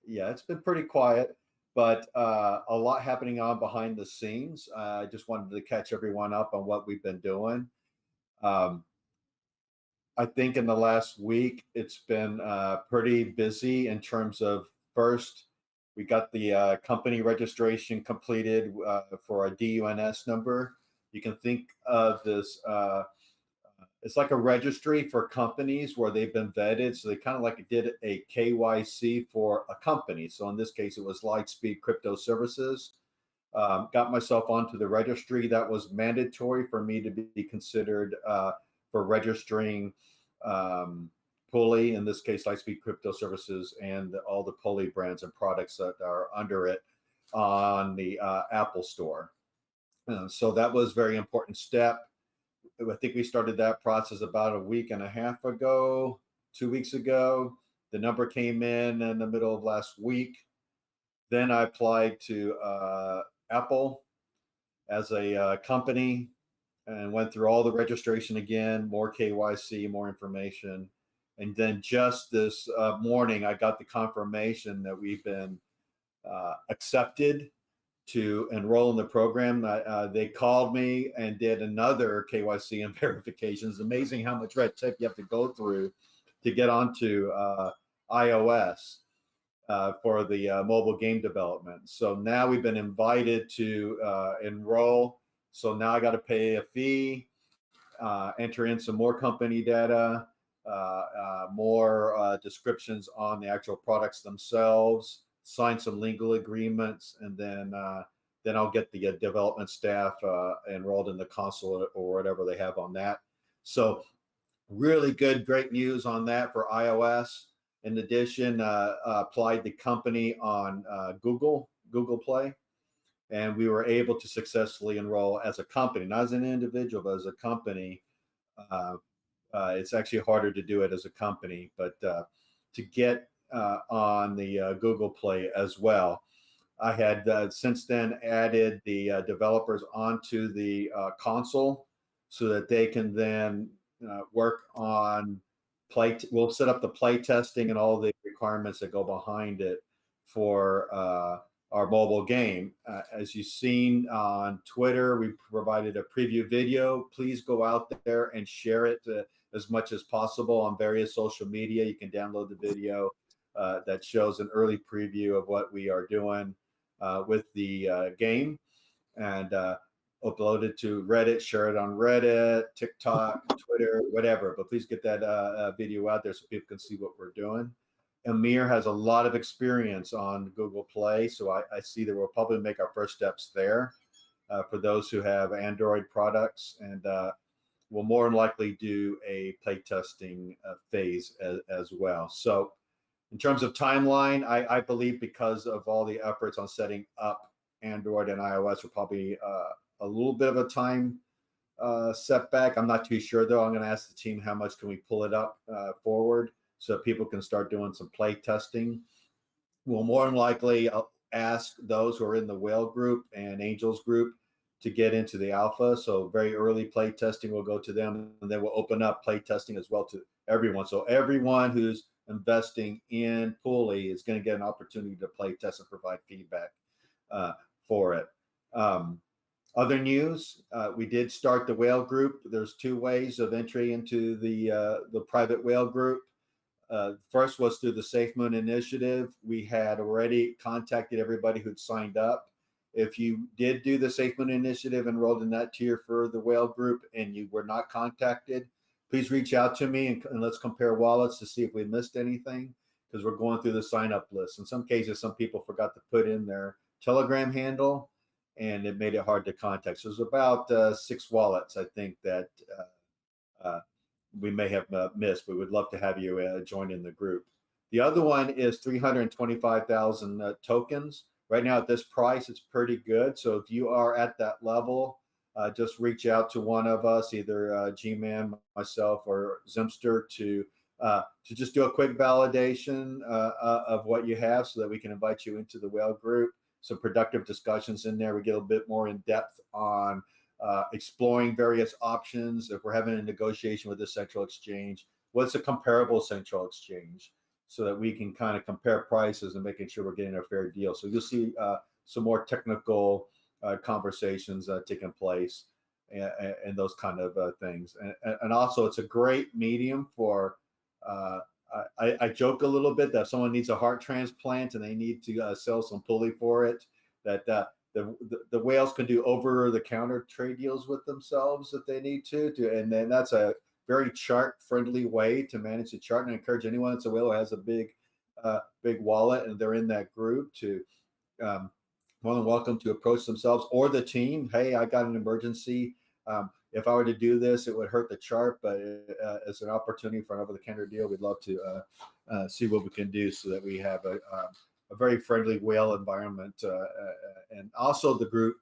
Yeah, it's been pretty quiet, but a lot happening on behind the scenes. I just wanted to catch everyone up on what we've been doing. Um, I think in the last week, it's been pretty busy in terms of first, we got the company registration completed for a DUNS number. You can think of this, it's like a registry for companies where they've been vetted. So they kind of like did a KYC for a company. So in this case, it was Lightspeed Crypto Services. Got myself onto the registry. That was mandatory for me to be considered for registering Puli, in this case, Lightspeed Crypto Services, and all the Puli brands and products that are under it on the Apple Store. So that was a very important step. I think we started that process about a week and a half ago, 2 weeks ago. The number came in the middle of last week. Then I applied to Apple as a company and went through all the registration again, more KYC, more information. And then just this morning, I got the confirmation that we've been accepted to enroll in the program. They called me and did another KYC and verification. It's amazing how much red tape you have to go through to get onto iOS for the mobile game development. So now we've been invited to enroll. So now I got to pay a fee, enter in some more company data, more descriptions on the actual products themselves, sign some legal agreements, and then I'll get the development staff enrolled in the console or whatever they have on that. So really good, great news on that for iOS. In addition, applied the company on Google Play, and we were able to successfully enroll as a company, not as an individual, but as a company. It's actually harder to do it as a company, but to get on the Google Play as well. I had since then added the developers onto the console so that they can then work on we'll set up the play testing and all the requirements that go behind it for our mobile game. As you've seen on Twitter, we provided a preview video. Please go out there and share it as much as possible on various social media. You can download the video that shows an early preview of what we are doing with the game, and upload it to Reddit, share it on Reddit, TikTok, Twitter, whatever. But please get that video out there so people can see what we're doing. Amir has a lot of experience on Google Play, so I see that we'll probably make our first steps there for those who have Android products, and we'll more than likely do a play testing phase as well. So in terms of timeline, I believe because of all the efforts on setting up Android and iOS, we're probably a little bit of a time setback. I'm not too sure, though. I'm going to ask the team how much can we pull it up forward so that people can start doing some play testing. We'll more than likely ask those who are in the Whale group and Angels group to get into the alpha. So very early play testing will go to them, and then we'll open up play testing as well to everyone. So everyone who's investing in Puli is going to get an opportunity to play test and provide feedback for it. Other news, we did start the Whale group. There's 2 ways of entry into the private Whale group. First was through the SafeMoon initiative. We had already contacted everybody who'd signed up. If you did do the SafeMoon initiative, enrolled in that tier for the Whale group, and you were not contacted, please reach out to me and let's compare wallets to see if we missed anything, because we're going through the sign up list. In some cases, some people forgot to put in their Telegram handle, and it made it hard to contact. So there's about 6 wallets, I think, that we may have missed. We would love to have you join in the group. The other one is 325,000 tokens. Right now at this price, it's pretty good. So if you are at that level, just reach out to one of us, either G-Man, myself, or Zimster, to just do a quick validation of what you have so that we can invite you into the Whale group. Some productive discussions in there. We get a bit more in depth on exploring various options. If we're having a negotiation with a central exchange, what's a comparable central exchange? so that we can kind of compare prices and making sure we're getting a fair deal. So you'll see some more technical conversations taking place and those kind of things. And also, it's a great medium for. I joke a little bit that if someone needs a heart transplant and they need to sell some Puli for it, that the whales can do over-the-counter trade deals with themselves if they need to, and then that's a very chart-friendly way to manage the chart. And I encourage anyone that's a whale who has a big wallet and they're in that group to more than welcome to approach themselves or the team. Hey, I got an emergency. If I were to do this, it would hurt the chart, but as an opportunity for an over-the-counter deal, we'd love to see what we can do so that we have a very friendly whale environment. And also the group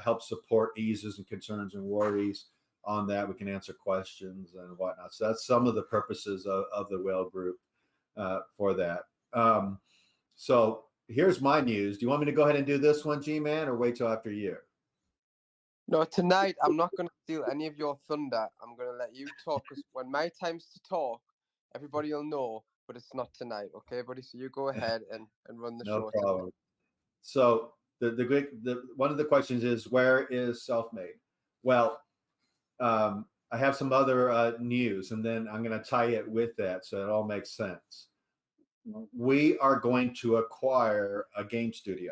helps support eases and concerns and worries on that. We can answer questions and whatnot. So that's some of the purposes of the whale group for that. So here's my news. Do you want me to go ahead and do this one, G-Man, or wait till after you? No, tonight I'm not going to steal any of your thunder. I'm going to let you talk, because when my time's to talk, everybody will know, but it's not tonight, okay, buddy? So you go ahead and run the show. No problem. Tonight. So the one of the questions is, where is Self-Made? Well, I have some other news, and then I'm going to tie it with that so it all makes sense. We are going to acquire a game studio,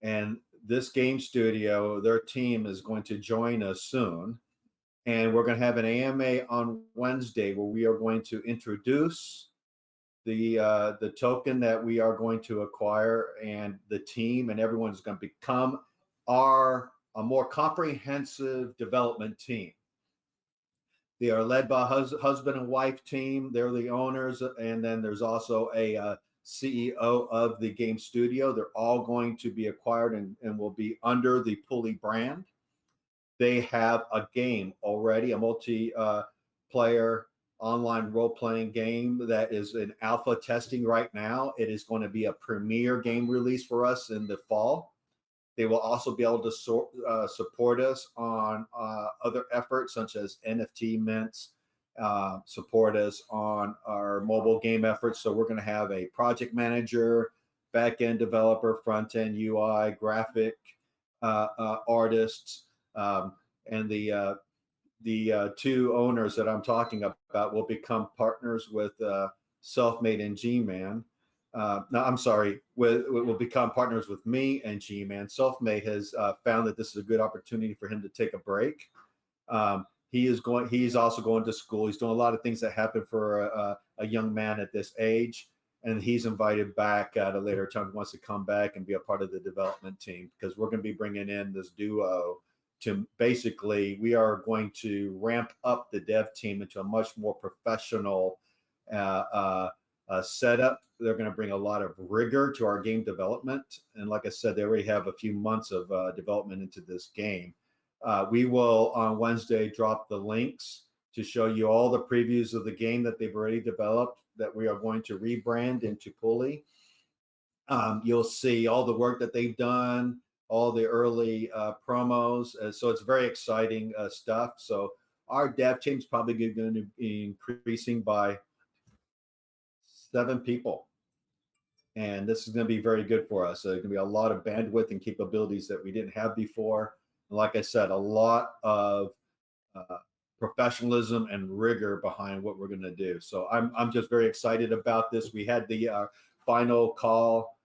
and this game studio, their team is going to join us soon, and we're going to have an AMA on Wednesday where we are going to introduce the token that we are going to acquire, and the team and everyone is going to become a more comprehensive development team. They are led by husband and wife team. They're the owners, and then there's also a CEO of the game studio. They're all going to be acquired and will be under the Puli brand. They have a game already, a multi-player online role-playing game that is in alpha testing right now. It is going to be a premier game release for us in the fall. They will also be able to support us on other efforts such as NFT mints, support us on our mobile game efforts. So we're going to have a project manager, back-end developer, front-end UI, graphic artists, and the two owners that I'm talking about will become partners with Self-Made and G-Man. No, I'm sorry, will become partners with me and G-Man. Self-Made has found that this is a good opportunity for him to take a break. He's also going to school. He's doing a lot of things that happen for a young man at this age. And he's invited back at a later time. He wants to come back and be a part of the development team, because we're going to be bringing in this duo to basically, we are going to ramp up the dev team into a much more professional setup. They're going to bring a lot of rigor to our game development. And like I said, they already have a few months of development into this game. We will on Wednesday drop the links to show you all the previews of the game that they've already developed that we are going to rebrand into Puli. You'll see all the work that they've done, all the early promos. So it's very exciting stuff. So our dev team's probably going to be increasing by 7 people. And this is going to be very good for us. There's going to be a lot of bandwidth and capabilities that we didn't have before. And like I said, a lot of professionalism and rigor behind what we're going to do. So I'm just very excited about this. We had the final call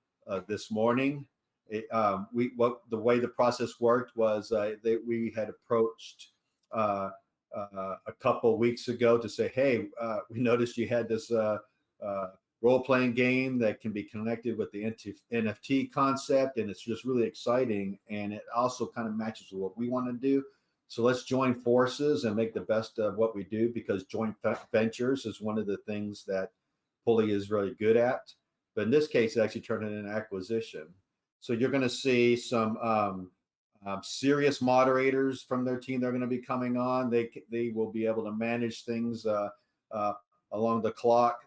this morning. The way the process worked was we had approached a couple weeks ago to say, hey, we noticed you had this role-playing game that can be connected with the NFT concept, and it's just really exciting, and it also kind of matches with what we want to do. So let's join forces and make the best of what we do, because joint ventures is one of the things that Puli is really good at. But in this case, it actually turned into an acquisition. So you're going to see some serious moderators from their team. They're going to be coming on. They will be able to manage things along the clock.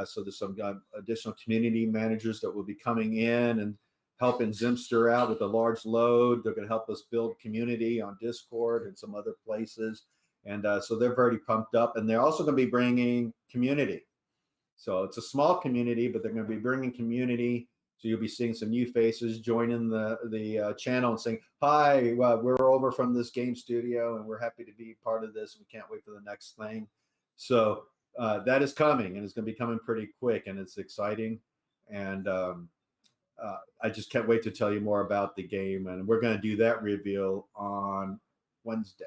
So there's some additional community managers that will be coming in and helping Zimster out with a large load. They're going to help us build community on Discord and some other places. And so they're very pumped up. And they're also going to be bringing community. So it's a small community, but they're going to be bringing community. So you'll be seeing some new faces joining the channel and saying, "Hi, we're over from this game studio, and we're happy to be part of this. We can't wait for the next thing." So that is coming, and it's going to be coming pretty quick, and it's exciting. And I just can't wait to tell you more about the game, and we're going to do that reveal on Wednesday.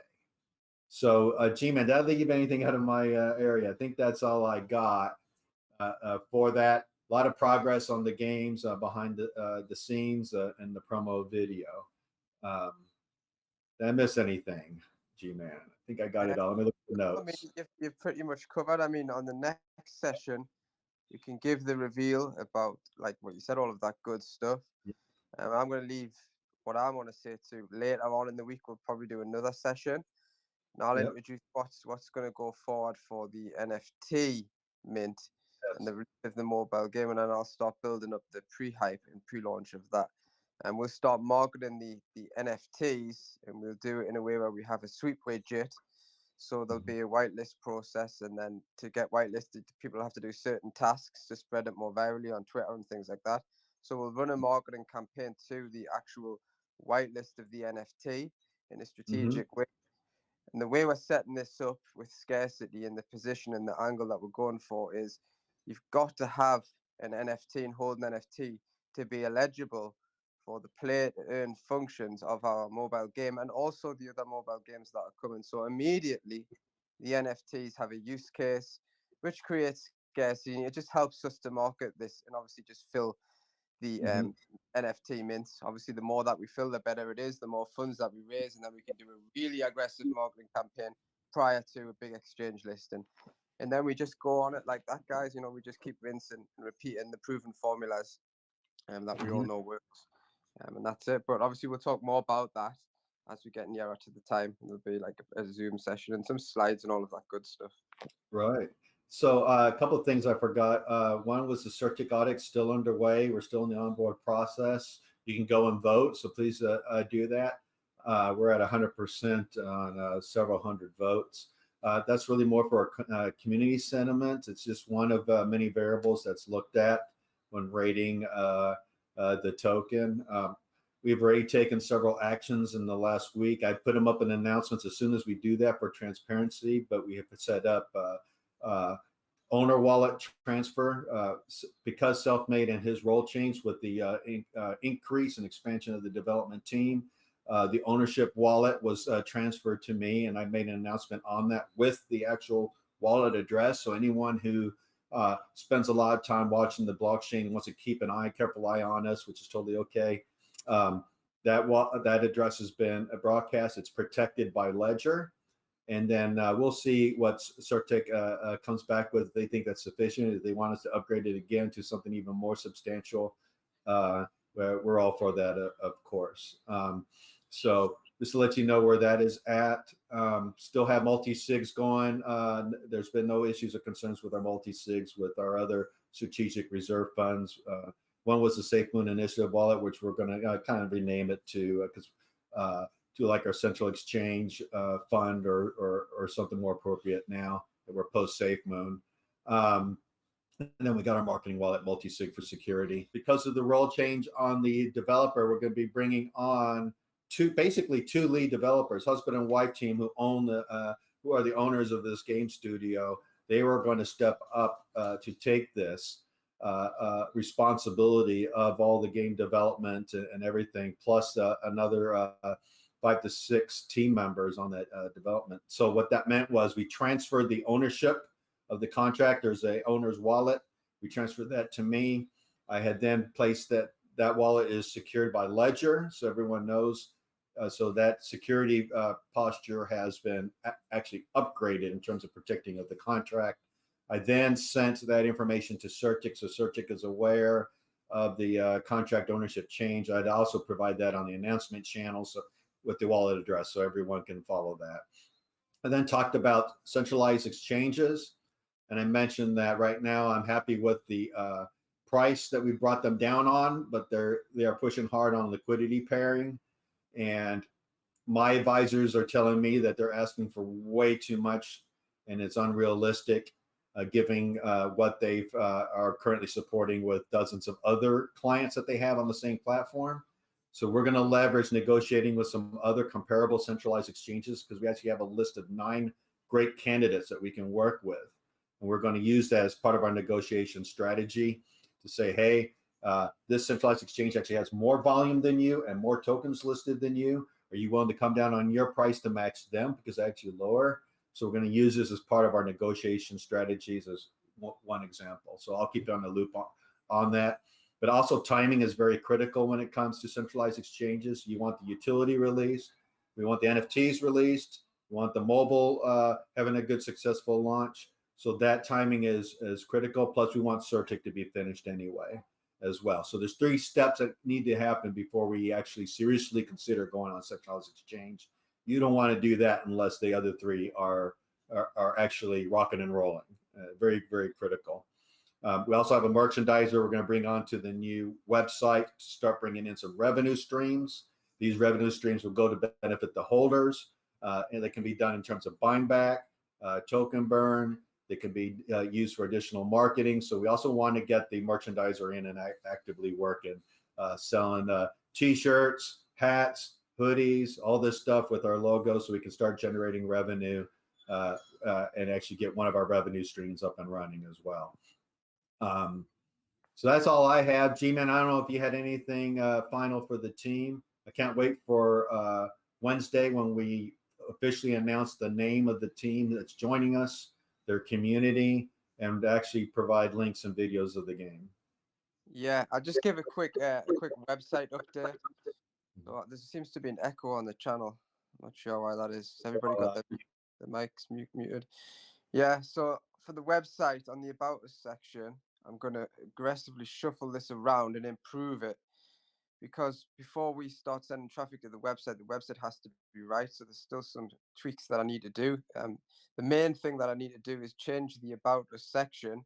So, G-Man, did I leave anything out of my area? I think that's all I got for that. A lot of progress on the games behind the scenes and the promo video. Did I miss anything, G-Man? I think I got it all. Let me look at the notes. I mean, you've pretty much covered. I mean, on the next session, you can give the reveal about, like what you said, all of that good stuff. Yeah. I'm going to leave what I want to say to later on in the week. We'll probably do another session. And I'll introduce what's going to go forward for the NFT mint and the release of the mobile game, and then I'll start building up the pre-hype and pre-launch of that. And we'll start marketing the NFTs, and we'll do it in a way where we have a sweep widget. So there'll be a whitelist process, and then to get whitelisted, people have to do certain tasks to spread it more virally on Twitter and things like that. So we'll run a marketing campaign to the actual whitelist of the NFT in a strategic way. And the way we're setting this up with scarcity and the position and the angle that we're going for is you've got to have an NFT and hold an NFT to be eligible for the play to earn functions of our mobile game and also the other mobile games that are coming. So immediately the NFTs have a use case, which creates scarcity. It just helps us to market this and obviously just fill the NFT mints. Obviously, the more that we fill, the better it is, the more funds that we raise, and then we can do a really aggressive marketing campaign prior to a big exchange listing. And then we just go on it like that, guys. You know, we just keep rinsing and repeating the proven formulas that we all know works. And that's it. But obviously, we'll talk more about that as we get nearer to the time. There'll be like a Zoom session and some slides and all of that good stuff. Right. So a couple of things I forgot. One was the Certik Audit still underway. We're still in the onboard process. You can go and vote, so please do that. We're at 100% on several hundred votes. That's really more for our community sentiment. It's just one of many variables that's looked at when rating the token. We've already taken several actions in the last week. I put them up in announcements as soon as we do that for transparency, but we have set up owner wallet transfer because Self-Made and his role changed with the increase and expansion of the development team. The ownership wallet was transferred to me, and I made an announcement on that with the actual wallet address. So anyone who spends a lot of time watching the blockchain and wants to keep an careful eye on us, which is totally okay, that address has been broadcast. It's protected by Ledger. And then we'll see what Certik comes back with. If they think that's sufficient, if they want us to upgrade it again to something even more substantial, we're all for that, of course. So just to let you know where that is at. Still have multi-sigs going. There's been no issues or concerns with our multi-sigs with our other strategic reserve funds. One was the SafeMoon Initiative wallet, which we're going to kind of rename it to like our Central Exchange fund or something more appropriate now that we're post SafeMoon. And then we got our marketing wallet multi-sig for security. Because of the role change on the developer, we're going to be bringing on basically two lead developers, husband and wife team who are the owners of this game studio. They were going to step up to take this responsibility of all the game development and everything, plus another 5 to 6 team members on that development. So what that meant was we transferred the ownership of the contract. There's a owner's wallet. We transferred that to me. I had then placed that wallet is secured by Ledger, so everyone knows. So that security posture has been actually upgraded in terms of protecting of the contract. I then sent that information to Certik, so Certik is aware of the contract ownership change. I'd also provide that on the announcement channel with the wallet address so everyone can follow that. I then talked about centralized exchanges, and I mentioned that right now I'm happy with the price that we brought them down on, but they are pushing hard on liquidity pairing, and my advisors are telling me that they're asking for way too much and it's unrealistic. giving what they are currently supporting with dozens of other clients that they have on the same platform. So we're going to leverage negotiating with some other comparable centralized exchanges, because we actually have a list of 9 great candidates that we can work with. And we're going to use that as part of our negotiation strategy to say, hey, this centralized exchange actually has more volume than you and more tokens listed than you. Are you willing to come down on your price to match them, because they're actually lower? So we're going to use this as part of our negotiation strategies as one example. So I'll keep you on the loop on that. But also timing is very critical when it comes to centralized exchanges. You want the utility released. We want the NFTs released. We want the mobile having a good, successful launch. So that timing is critical. Plus, we want Certik to be finished anyway as well. So there's 3 steps that need to happen before we actually seriously consider going on centralized exchange. You don't want to do that unless the other 3 are actually rocking and rolling. Very, very critical. We also have a merchandiser we're going to bring onto the new website to start bringing in some revenue streams. These revenue streams will go to benefit the holders, and they can be done in terms of buying back, token burn. They can be used for additional marketing. So we also want to get the merchandiser in and actively working, selling t-shirts, hats, hoodies, all this stuff with our logo, so we can start generating revenue and actually get one of our revenue streams up and running as well. So that's all I have. G-Man, I don't know if you had anything final for the team. I can't wait for Wednesday when we officially announce the name of the team that's joining us, their community, and actually provide links and videos of the game. Yeah, I'll just give a quick website update. So there seems to be an echo on the channel. I'm not sure why that is. Everybody got the mics muted. Yeah, so for the website, on the About Us section, I'm going to aggressively shuffle this around and improve it, because before we start sending traffic to the website has to be right. So there's still some tweaks that I need to do. The main thing that I need to do is change the About Us section.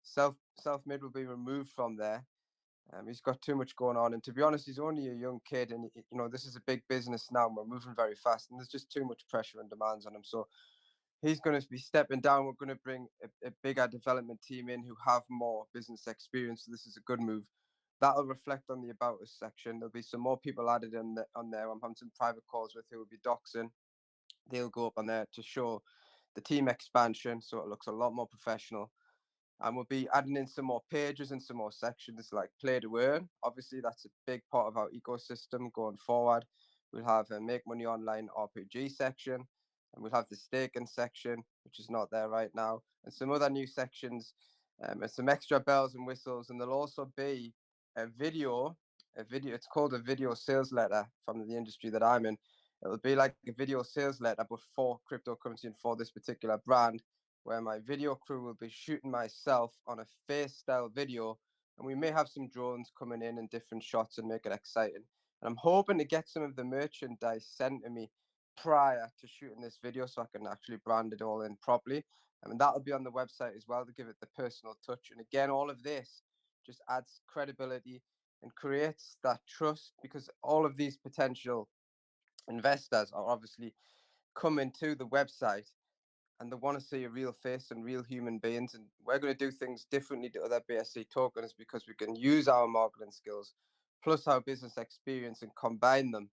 Self-made will be removed from there. He's got too much going on, and to be honest, he's only a young kid, and this is a big business now, and we're moving very fast, and there's just too much pressure and demands on him. So he's going to be stepping down. We're going to bring a bigger development team in who have more business experience. So this is a good move. That'll reflect on the About Us section. There'll be some more people added on there. I'm having some private calls with who will be doxing. They'll go up on there to show the team expansion, so it looks a lot more professional. And we'll be adding in some more pages and some more sections like play to earn. Obviously, that's a big part of our ecosystem going forward. We'll have a make money online RPG section, and we'll have the staking section, which is not there right now, and some other new sections, and some extra bells and whistles. And there'll also be a video. It's called a video sales letter from the industry that I'm in. It'll be like a video sales letter, but for cryptocurrency and for this particular brand, where my video crew will be shooting myself on a face style video, and we may have some drones coming in and different shots and make it exciting. And I'm hoping to get some of the merchandise sent to me prior to shooting this video, so I can actually brand it all in properly. I mean, that'll be on the website as well to give it the personal touch. And again, all of this just adds credibility and creates that trust, because all of these potential investors are obviously coming to the website and they want to see a real face and real human beings. And we're going to do things differently to other BSC tokens, because we can use our marketing skills plus our business experience and combine them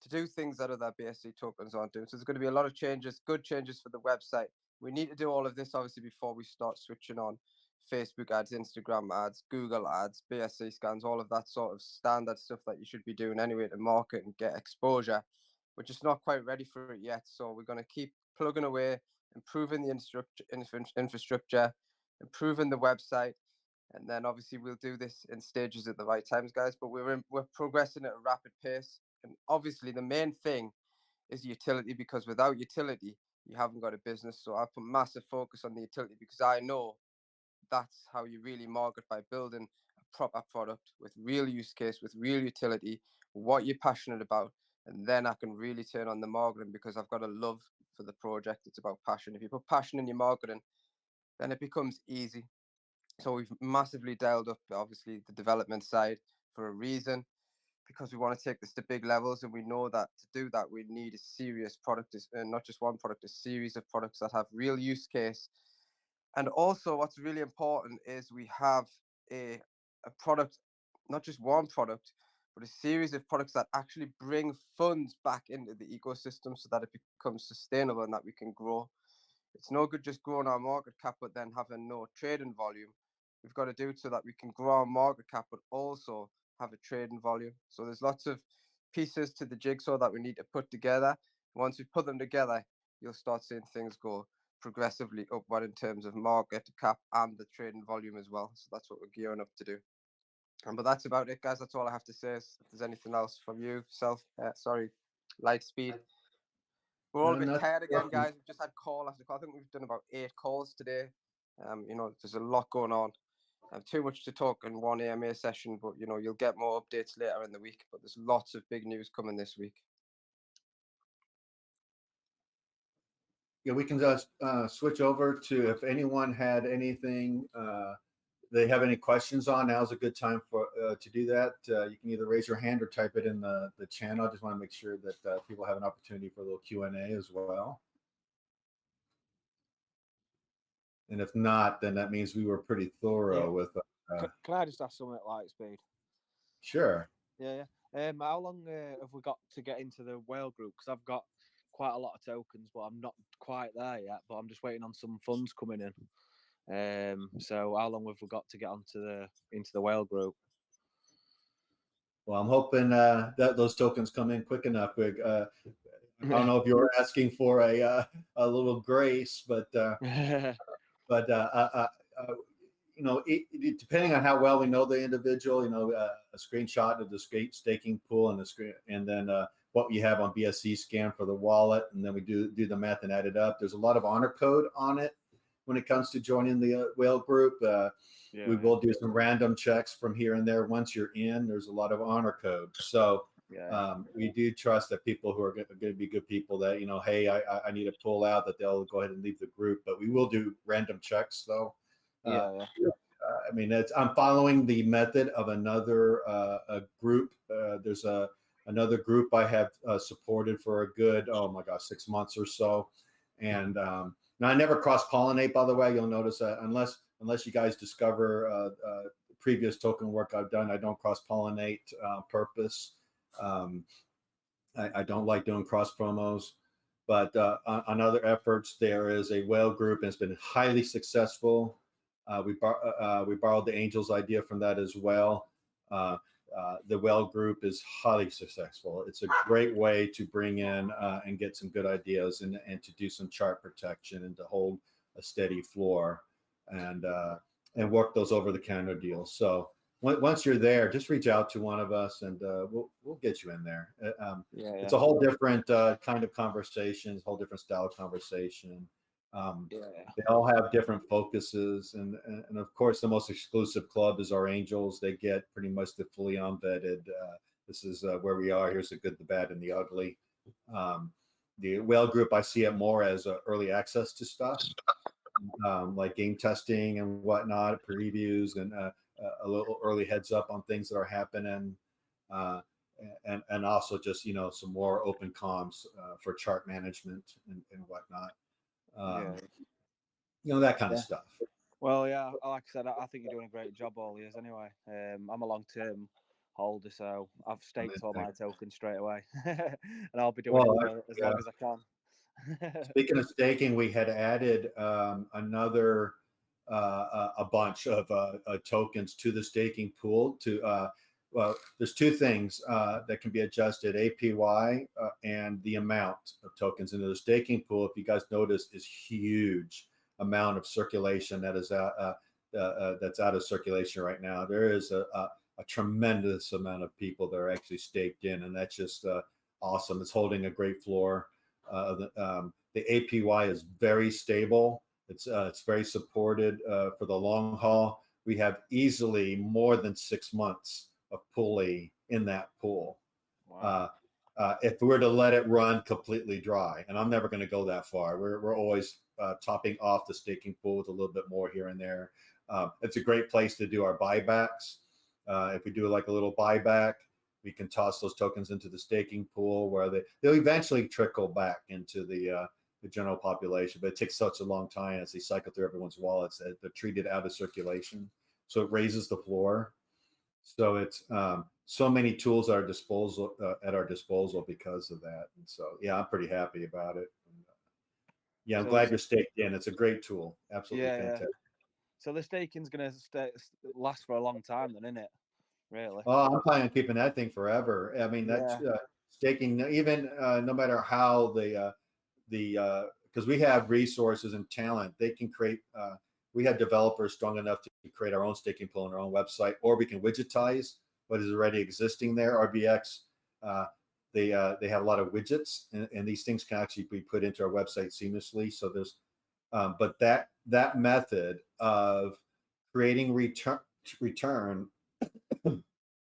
to do things that other BSC tokens aren't doing. So there's going to be a lot of changes, good changes for the website. We need to do all of this, obviously, before we start switching on Facebook ads, Instagram ads, Google ads, BSC scans, all of that sort of standard stuff that you should be doing anyway to market and get exposure. We're just not quite ready for it yet. So we're going to keep plugging away, improving the infrastructure, improving the website, and then obviously we'll do this in stages at the right times, guys. But we're progressing at a rapid pace, and obviously the main thing is utility, because without utility, you haven't got a business. So I put massive focus on the utility, because I know that's how you really market, by building a proper product with real use case, with real utility, what you're passionate about. And then I can really turn on the marketing, because I've got a love for the project. It's about passion. If you put passion in your marketing, then it becomes easy. So we've massively dialed up, obviously, the development side for a reason, because we want to take this to big levels. And we know that to do that, we need a serious product, not just one product, a series of products that have real use case And also, what's really important is we have a product, not just one product, but a series of products that actually bring funds back into the ecosystem so that it becomes sustainable and that we can grow. It's no good just growing our market cap, but then having no trading volume. We've got to do it so that we can grow our market cap, but also have a trading volume. So there's lots of pieces to the jigsaw that we need to put together. Once we put them together, you'll start seeing things go progressively upward in terms of market cap and the trading volume as well. So that's what we're gearing up to do. But that's about it, guys. That's all I have to say. If there's anything else from you, Lightspeed. We're all a bit tired again, guys. We've just had call after call. I think we've done about 8 calls today. There's a lot going on. I have too much to talk in one AMA session, but you'll get more updates later in the week. But there's lots of big news coming this week. Yeah, we can just switch over to if anyone had anything they have any questions on. Now's a good time for to do that. You can either raise your hand or type it in the channel. I just want to make sure that people have an opportunity for a little Q&A as well. And if not, then that means we were pretty thorough with. Can I just ask something at Lightspeed? Sure. Yeah. How long have we got to get into the whale group? Because I've got quite a lot of tokens, but I'm not quite there yet. But I'm just waiting on some funds coming in. So how long have we got to get into the whale group? Well, I'm hoping that those tokens come in quick enough. I don't know if you were asking for a little grace, but depending on how well we know the individual, a screenshot of the staking pool and then what we have on BSC scan for the wallet, and then we do the math and add it up. There's a lot of honor code on it when it comes to joining the whale group. We will do some random checks from here and there. Once you're in, there's a lot of honor code. So we do trust that people who are going to be good people that, hey, I need to pull out, that they'll go ahead and leave the group. But we will do random checks though. I'm following the method of another group. There's another group I have supported for a good, 6 months or so. And now I never cross-pollinate, by the way. You'll notice that unless you guys discover previous token work I've done, I don't cross-pollinate purpose. I don't like doing cross promos. But on other efforts, there is a whale group, and it's been highly successful. We borrowed the Angels idea from that as well. The whale group is highly successful. It's a great way to bring in and get some good ideas and to do some chart protection and to hold a steady floor and work those over the counter deals. So once you're there, just reach out to one of us and we'll get you in there. It's a whole different kind of conversation, whole different style of conversation. They all have different focuses, and of course the most exclusive club is our Angels. They get pretty much the fully unvetted. This is where we are. Here's the good, the bad, and the ugly. The whale group, I see it more as early access to stuff, like game testing and whatnot, previews, and a little early heads up on things that are happening, and also just some more open comms for chart management and whatnot. That kind of stuff. Well, yeah, like I said, I think you're doing a great job all years anyway. I'm a long-term holder, so I've staked all my tokens straight away, and I'll be doing it for as long as I can. Speaking of staking, we had added another a bunch of tokens to the staking pool. There's two things that can be adjusted: APY and the amount of tokens into the staking pool. If you guys notice, is huge amount of circulation that is that's out of circulation right now. There is a tremendous amount of people that are actually staked in, and that's just awesome. It's holding a great floor. The APY is very stable. It's very supported for the long haul. We have easily more than 6 months of Puli in that pool. Wow. If we were to let it run completely dry, and I'm never going to go that far. We're always topping off the staking pool with a little bit more here and there. It's a great place to do our buybacks. If we do like a little buyback, we can toss those tokens into the staking pool where they'll eventually trickle back into the the general population, but it takes such a long time as they cycle through everyone's wallets that they're treated out of circulation. So it raises the floor. So it's so many tools at our disposal because of that. And so yeah, I'm pretty happy about it. Yeah, I'm So glad you're staked in. It's a great tool. Absolutely fantastic. So the staking's going to last for a long time, then, isn't it? Really? Oh, I'm planning on keeping that thing forever. I mean, that's staking. Even no matter how the because we have resources and talent, they can create. We have developers strong enough to create our own staking pool on our own website, or we can widgetize what is already existing there. RBX, they have a lot of widgets, and these things can actually be put into our website seamlessly. So there's, but that method of creating return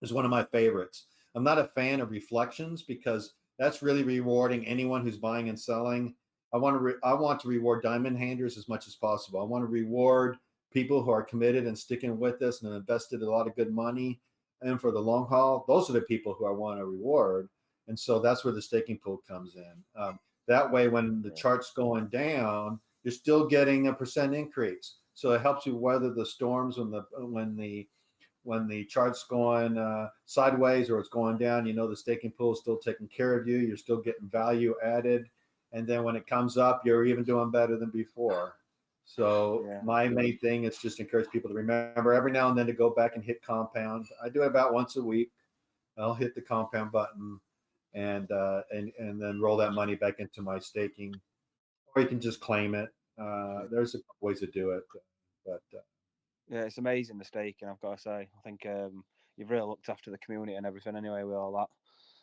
is one of my favorites. I'm not a fan of reflections because that's really rewarding anyone who's buying and selling. I want to reward diamond handlers as much as possible. I want to reward people who are committed and sticking with us and invested a lot of good money. And for the long haul, those are the people who I want to reward. And so that's where the staking pool comes in. That way, when the chart's going down, you're still getting a % increase. So it helps you weather the storms when the chart's going sideways or it's going down. You know the staking pool is still taking care of you. You're still getting value added. And then when it comes up, you're even doing better than before. So my main thing is just encourage people to remember every now and then to go back and hit compound. I do it about once a week. I'll hit the compound button and then roll that money back into my staking, or you can just claim it. There's a couple ways to do it, but yeah, it's amazing the staking. I've got to say, I think you've really looked after the community and everything anyway with all that.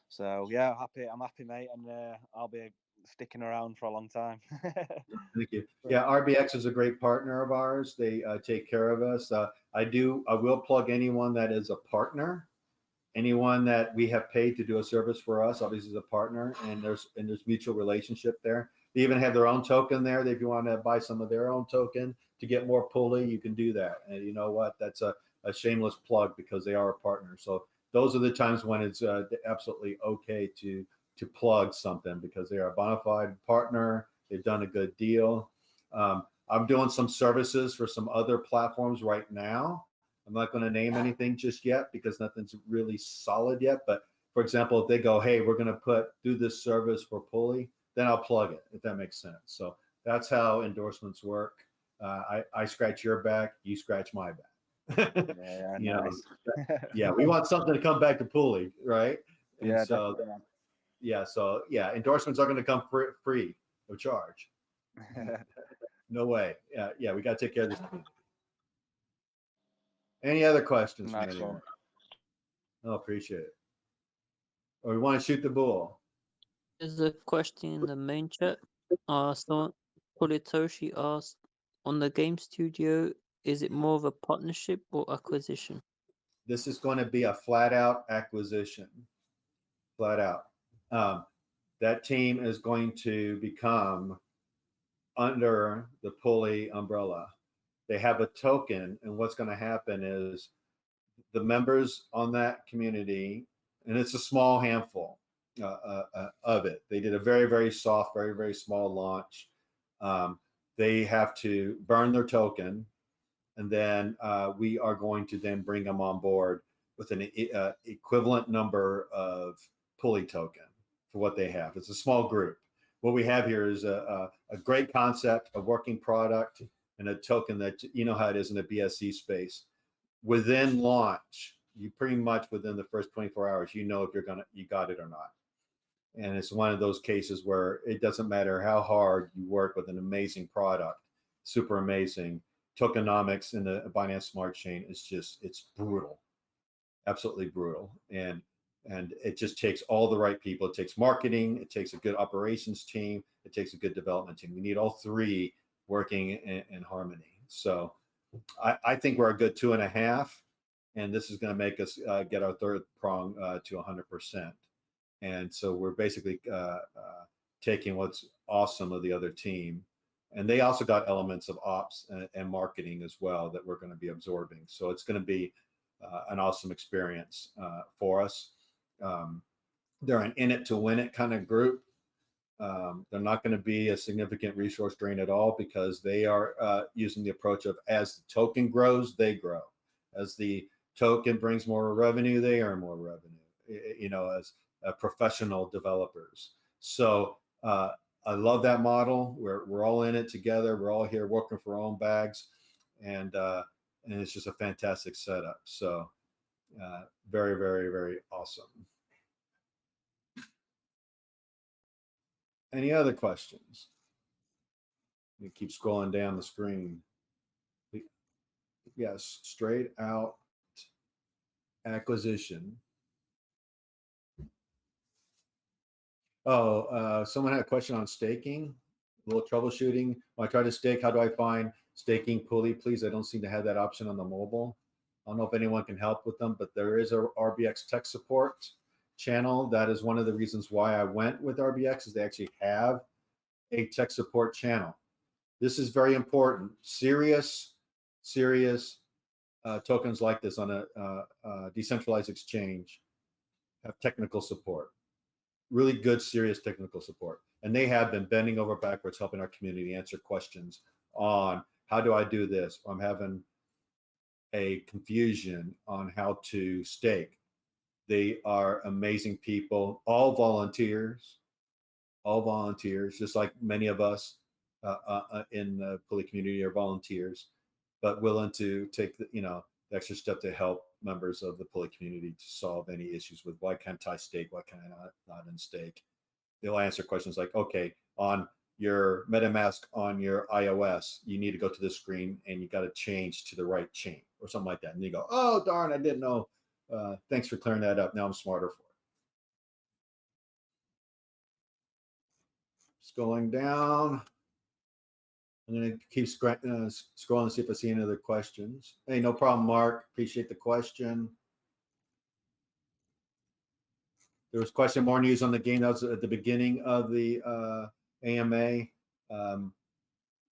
So yeah, I'm happy, mate, and I'll be sticking around for a long time. Thank you. Yeah, RBX is a great partner of ours. They take care of us. I will plug anyone that is a partner, anyone that we have paid to do a service for us, obviously is a partner, and there's mutual relationship there. They even have their own token there. If you want to buy some of their own token to get more Puli, you can do that. And you know what? That's a shameless plug because they are a partner. So those are the times when it's absolutely okay to plug something because they are a bona fide partner. They've done a good deal. I'm doing some services for some other platforms right now. I'm not going to name anything just yet because nothing's really solid yet. But for example, if they go, hey, we're going to do this service for Puli, then I'll plug it, if that makes sense. So that's how endorsements work. I scratch your back, you scratch my back. Yeah, nice. Yeah, we want something to come back to Puli, right? And yeah, so endorsements are going to come free of charge. No way. Yeah, we got to take care of this. Any other questions from anyone? Oh, appreciate it. Or we want to shoot the bull? There's a question in the main chat. So Politoshi asked, on the game studio, is it more of a partnership or acquisition? This is going to be a flat out acquisition. Flat out. That team is going to become under the Puli umbrella. They have a token, and what's going to happen is the members on that community, and it's a small handful of it. They did a very, very soft, very, very small launch. They have to burn their token, and then we are going to then bring them on board with an equivalent number of Puli token for what they have. It's a small group. What we have here is a great concept, a working product, and a token that, you know how it is in the BSC space. Within launch, you pretty much within the first 24 hours, you know if you got it or not. And it's one of those cases where it doesn't matter how hard you work with an amazing product, super amazing. Tokenomics in the Binance Smart Chain is it's brutal, absolutely brutal. And it just takes all the right people. It takes marketing, it takes a good operations team, it takes a good development team. We need all three working in harmony. So I think we're a good 2.5, and this is going to make us get our third prong to 100%. And so we're basically taking what's awesome of the other team, and they also got elements of ops and marketing as well that we're going to be absorbing. So it's going to be an awesome experience for us. They're an in it to win it kind of group. They're not going to be a significant resource drain at all because they are using the approach of as the token grows, they grow. As the token brings more revenue, they earn more revenue, as professional developers. So I love that model. We're all in it together. We're all here working for our own bags, and it's just a fantastic setup. So very, very, very awesome. Any other questions? You keep scrolling down the screen. Yes, straight out acquisition. Oh, someone had a question on staking. A little troubleshooting. When I try to stake, how do I find staking Puli? Please, I don't seem to have that option on the mobile. I don't know if anyone can help with them, but there is a RBX tech support channel. That is one of the reasons why I went with RBX, is they actually have a tech support channel. This is very important. Serious tokens like this on a decentralized exchange have technical support. Really good, serious technical support. And they have been bending over backwards helping our community answer questions on how do I do this? I'm having a confusion on how to stake. They are amazing people, all volunteers, just like many of us in the Puli community are volunteers, but willing to take the extra step to help members of the Puli community to solve any issues with why can't I stake, why can I not in stake. They'll answer questions like, okay, on your MetaMask on your iOS, you need to go to this screen and you got to change to the right chain or something like that. And you go, oh, darn, I didn't know. Thanks for clearing that up. Now I'm smarter for it. Just going down. I'm going to keep scrolling and see if I see any other questions. Hey, no problem, Mark. Appreciate the question. There was question, more news on the game. That was at the beginning of the AMA.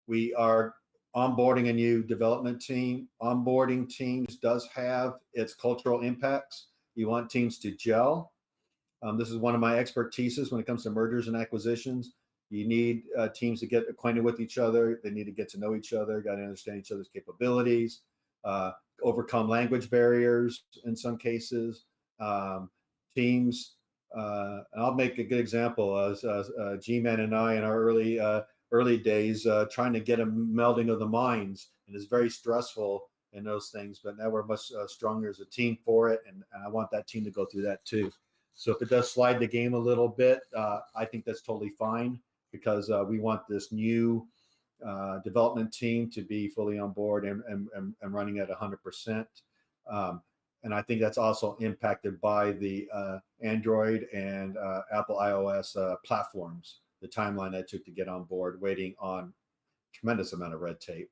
We are onboarding a new development team. Onboarding teams does have its cultural impacts. You want teams to gel. This is one of my expertises when it comes to mergers and acquisitions. You need teams to get acquainted with each other. They need to get to know each other, got to understand each other's capabilities, overcome language barriers in some cases. Teams, and I'll make a good example as G-Man and I in our early days trying to get a melding of the minds, and it's very stressful in those things, but now we're much stronger as a team for it, and I want that team to go through that too. So if it does slide the game a little bit, I think that's totally fine, because we want this new development team to be fully on board and running at 100%. And I think that's also impacted by the Android and Apple iOS platforms, the timeline that took to get on board, waiting on tremendous amount of red tape.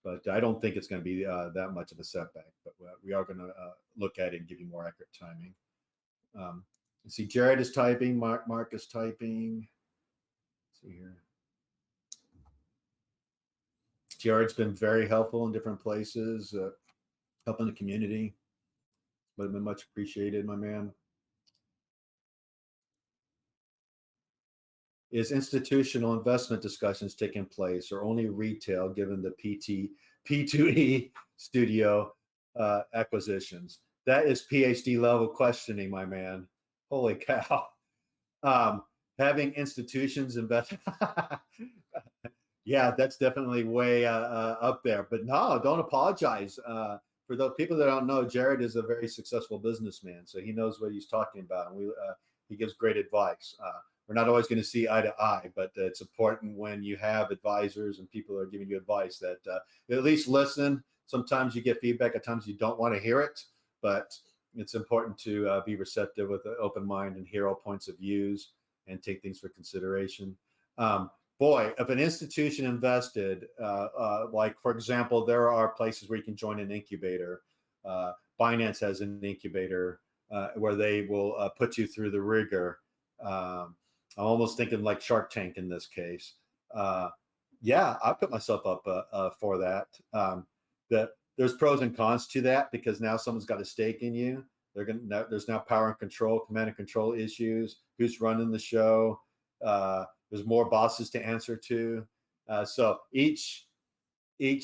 But I don't think it's going to be that much of a setback, but we are going to look at it and give you more accurate timing. You see Jared is typing, Mark is typing. Let's see here. Jared's been very helpful in different places, helping the community. But been much appreciated, my man. Is institutional investment discussions taking place, or only retail, given the P2E studio acquisitions? That is PhD level questioning, my man. Holy cow. Having institutions invest. Yeah, that's definitely way up there. But no, don't apologize. For those people that don't know, Jared is a very successful businessman, so he knows what he's talking about, and he gives great advice. We're not always going to see eye to eye, but it's important when you have advisors and people are giving you advice that at least listen. Sometimes you get feedback, at times you don't want to hear it, but it's important to be receptive with an open mind and hear all points of views and take things for consideration. Boy, if an institution invested, like for example, there are places where you can join an incubator. Binance has an incubator where they will put you through the rigor. I'm almost thinking like Shark Tank in this case. Yeah, I put myself up for that. There's pros and cons to that, because now someone's got a stake in you. There's now power and control, command and control issues. Who's running the show? there's more bosses to answer to. So each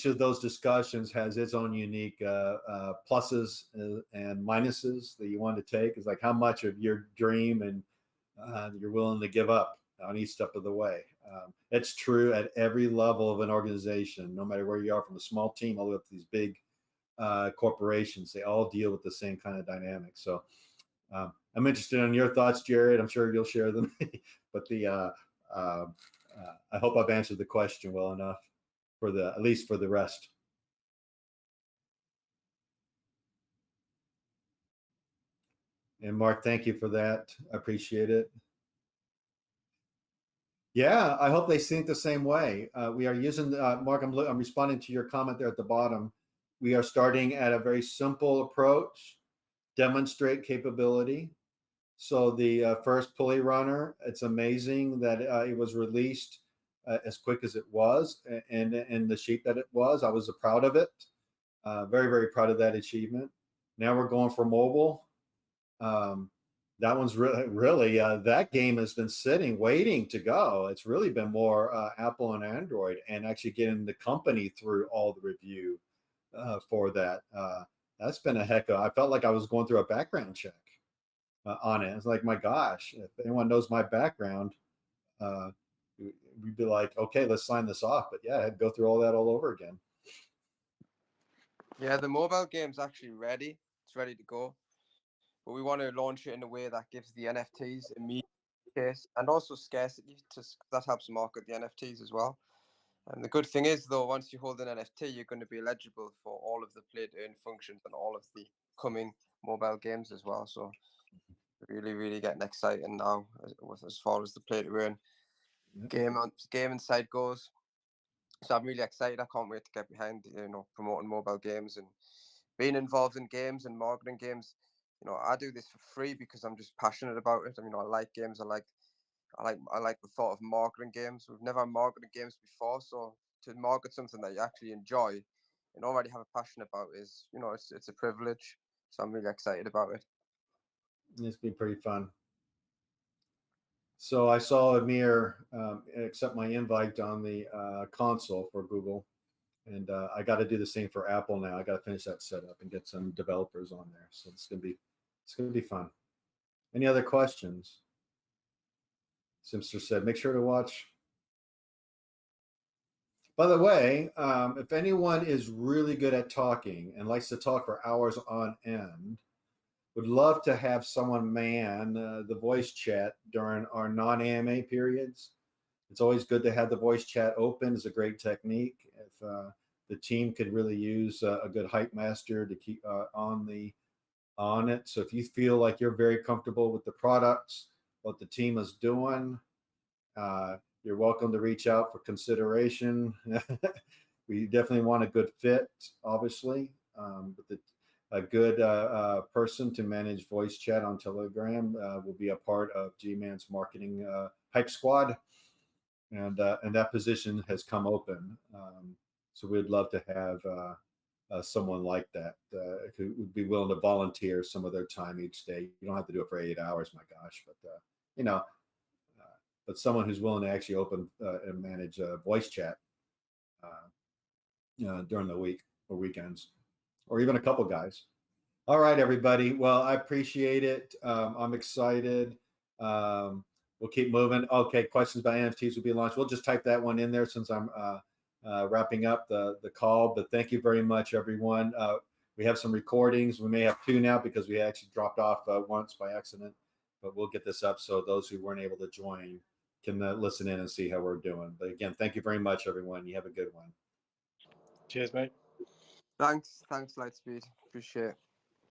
of those discussions has its own unique pluses and minuses that you want to take. It's like how much of your dream and you're willing to give up on each step of the way. It's true at every level of an organization, no matter where you are, from a small team all the way up to these big corporations. They all deal with the same kind of dynamic. So I'm interested in your thoughts, Jared. I'm sure you'll share them. But I hope I've answered the question well enough for at least for the rest. And Mark, thank you for that. I appreciate it. Yeah, I hope they think the same way. We are using, Mark, I'm responding to your comment there at the bottom. We are starting at a very simple approach, demonstrate capability. So the first Puli runner, it's amazing that it was released as quick as it was, and the shape that it was. I was proud of it. Very, very proud of that achievement. Now we're going for mobile. That one's really that game has been sitting, waiting to go. It's really been more Apple and Android, and actually getting the company through all the review for that. That's been a heck of. I felt like I was going through a background check on it. It's like, my gosh, if anyone knows my background, we'd be like, okay, let's sign this off. But yeah, I'd go through all that all over again. Yeah, the mobile game's actually ready. It's ready to go. But we want to launch it in a way that gives the NFTs immediate case and also scarcity. That helps market the NFTs as well. And the good thing is, though, once you hold an NFT, you're going to be eligible for all of the play-to-earn functions and all of the coming mobile games as well. So really, really getting excited now as far as the play-to-earn gaming side goes. So I'm really excited. I can't wait to get behind, promoting mobile games and being involved in games and marketing games. I do this for free because I'm just passionate about it. I mean, I like games. I like the thought of marketing games. We've never marketed games before, so to market something that you actually enjoy and already have a passion about is, it's a privilege. So I'm really excited about it. It's been pretty fun. So I saw Amir accept my invite on the console for Google, and I got to do the same for Apple now. I got to finish that setup and get some developers on there. So it's gonna be fun. Any other questions? Simster said, make sure to watch. By the way, if anyone is really good at talking and likes to talk for hours on end, would love to have someone man the voice chat during our non-AMA periods. It's always good to have the voice chat open. It's a great technique. If the team could really use a good hype master to keep on it. So if you feel like you're very comfortable with the products, what the team is doing, you're welcome to reach out for consideration. We definitely want a good fit, obviously, but a good person to manage voice chat on Telegram will be a part of G-Man's marketing hype squad, and that position has come open. So we'd love to have someone like that who would be willing to volunteer some of their time each day. You don't have to do it for 8 hours, my gosh, but but someone who's willing to actually open and manage voice chat during the week or weekends, or even a couple guys. All right, everybody. Well, I appreciate it. I'm excited. We'll keep moving. Okay, questions about NFTs will be launched. We'll just type that one in there since I'm wrapping up the call. But thank you very much, everyone. We have some recordings. We may have 2 now because we actually dropped off once by accident. But we'll get this up so those who weren't able to join can listen in and see how we're doing. But again, thank you very much, everyone. You have a good one. Cheers, mate. Thanks, Lightspeed. Appreciate it.